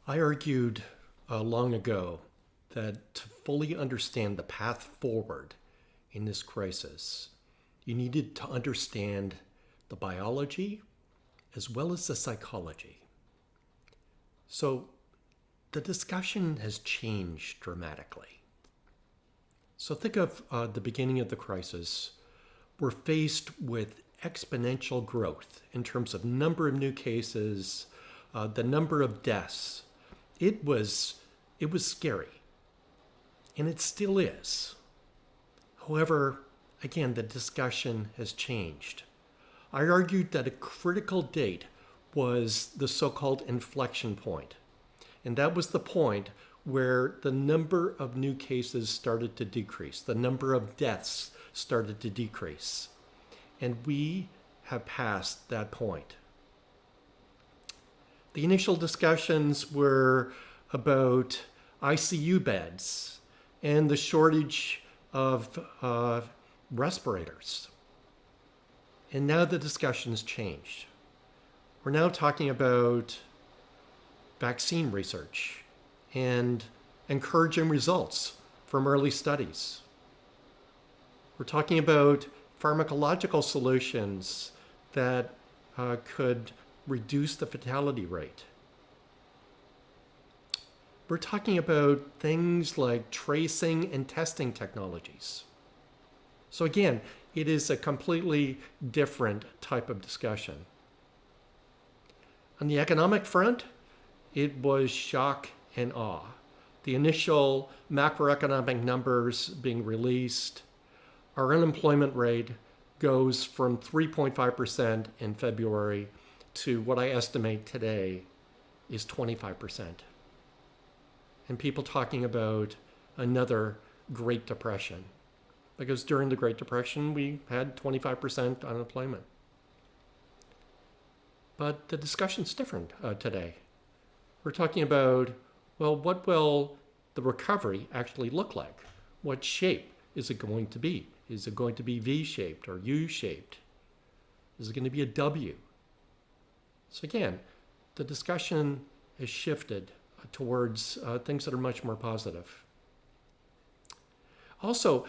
I argued long ago that to fully understand the path forward in this crisis, you needed to understand the biology as well as the psychology. So the discussion has changed dramatically. So think of the beginning of the crisis. We're faced with exponential growth in terms of number of new cases, the number of deaths. It was scary, and it still is. However, again, the discussion has changed. I argued that a critical date was the so-called inflection point, and that was the point where the number of new cases started to decrease, the number of deaths started to decrease, and we have passed that point. The initial discussions were about ICU beds and the shortage of respirators. And now the discussion's changed. We're now talking about vaccine research and encouraging results from early studies. We're talking about pharmacological solutions that could reduce the fatality rate. We're talking about things like tracing and testing technologies. So again, it is a completely different type of discussion. On the economic front, it was shock and awe. The initial macroeconomic numbers being released, our unemployment rate goes from 3.5% in February to what I estimate today is 25%. And people talking about another Great Depression. Because during the Great Depression, we had 25% unemployment. But the discussion's different today. We're talking about, well, what will the recovery actually look like? What shape is it going to be? Is it going to be V-shaped or U-shaped? Is it going to be a W? So again, the discussion has shifted towards things that are much more positive. Also,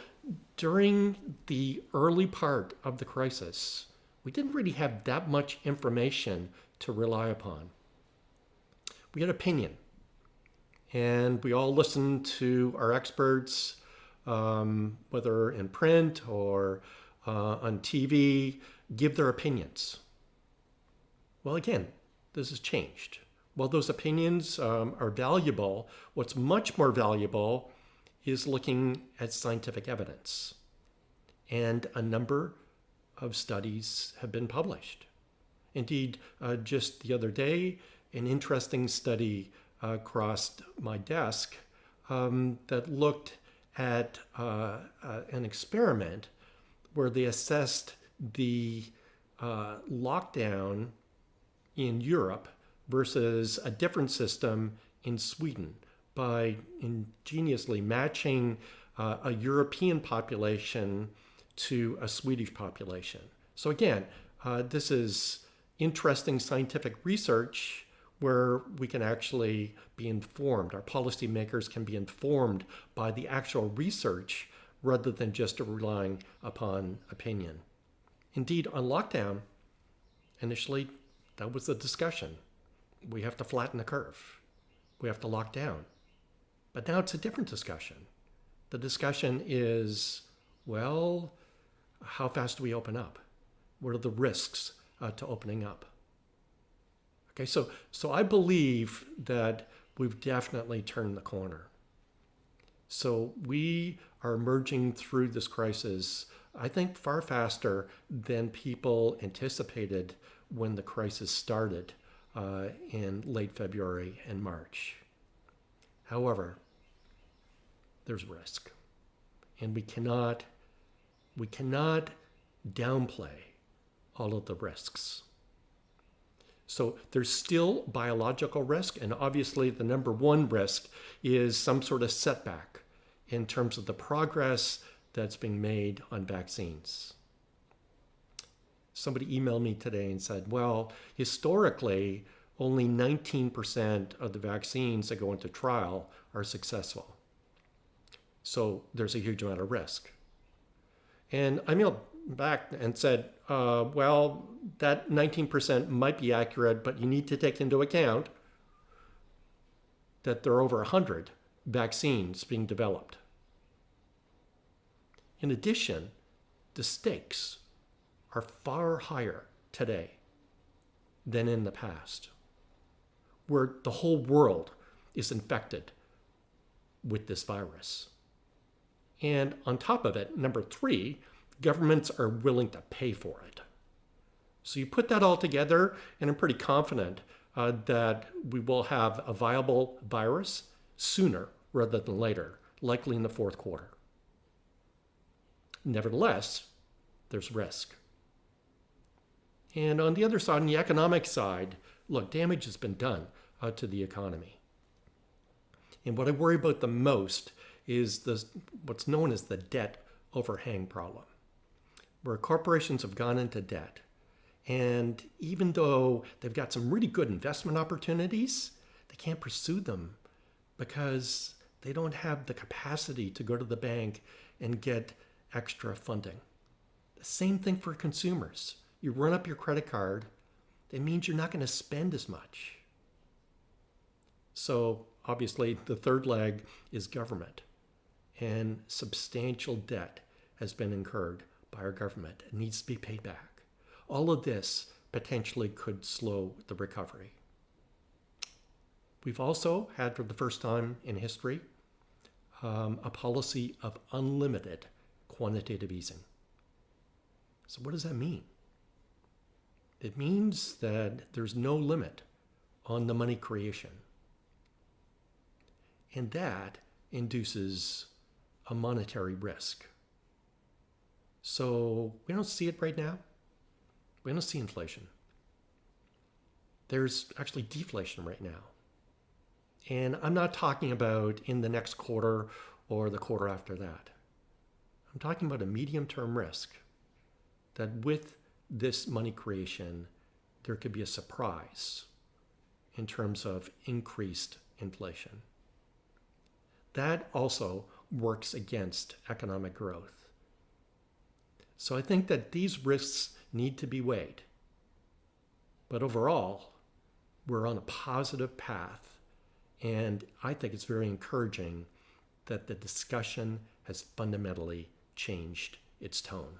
during the early part of the crisis, we didn't really have that much information to rely upon. We had opinion, and we all listened to our experts, whether in print or on TV, give their opinions. Well, again, this has changed. While those opinions are valuable, what's much more valuable is looking at scientific evidence. And a number of studies have been published. Indeed, just the other day, an interesting study crossed my desk that looked at an experiment where they assessed the lockdown in Europe versus a different system in Sweden by ingeniously matching a European population to a Swedish population. So again, this is interesting scientific research where we can actually be informed. Our policymakers can be informed by the actual research rather than just relying upon opinion. Indeed, on lockdown, initially, that was the discussion. We have to flatten the curve. We have to lock down. But now it's a different discussion. The discussion is, well, how fast do we open up? What are the risks to opening up? Okay, so I believe that we've definitely turned the corner. So we are emerging through this crisis, I think, far faster than people anticipated when the crisis started in late February and March. However, there's risk, and we cannot downplay all of the risks. So there's still biological risk, and obviously the number one risk is some sort of setback in terms of the progress that's being made on vaccines. Somebody emailed me today and said, well, historically, only 19% of the vaccines that go into trial are successful. So there's a huge amount of risk. And I mailed back and said, well, that 19% might be accurate, but you need to take into account that there are over 100 vaccines being developed. In addition, the stakes are far higher today than in the past, where the whole world is infected with this virus. And on top of it, number 3, governments are willing to pay for it. So you put that all together, and I'm pretty confident that we will have a viable virus sooner rather than later, likely in the fourth quarter. Nevertheless, there's risk. And on the other side, on the economic side, look, damage has been done to the economy. And what I worry about the most is what's known as the debt overhang problem, where corporations have gone into debt. And even though they've got some really good investment opportunities, they can't pursue them because they don't have the capacity to go to the bank and get extra funding. The same thing for consumers. You run up your credit card, it means you're not going to spend as much. So obviously the third leg is government, and substantial debt has been incurred by our government. It needs to be paid back. All of this potentially could slow the recovery. We've also had, for the first time in history, a policy of unlimited quantitative easing. So what does that mean? It means that there's no limit on the money creation. And that induces a monetary risk. So we don't see it right now. We don't see inflation. There's actually deflation right now. And I'm not talking about in the next quarter or the quarter after that. I'm talking about a medium-term risk that with this money creation, there could be a surprise in terms of increased inflation. That also works against economic growth. So I think that these risks need to be weighed. But overall, we're on a positive path. And I think it's very encouraging that the discussion has fundamentally changed its tone.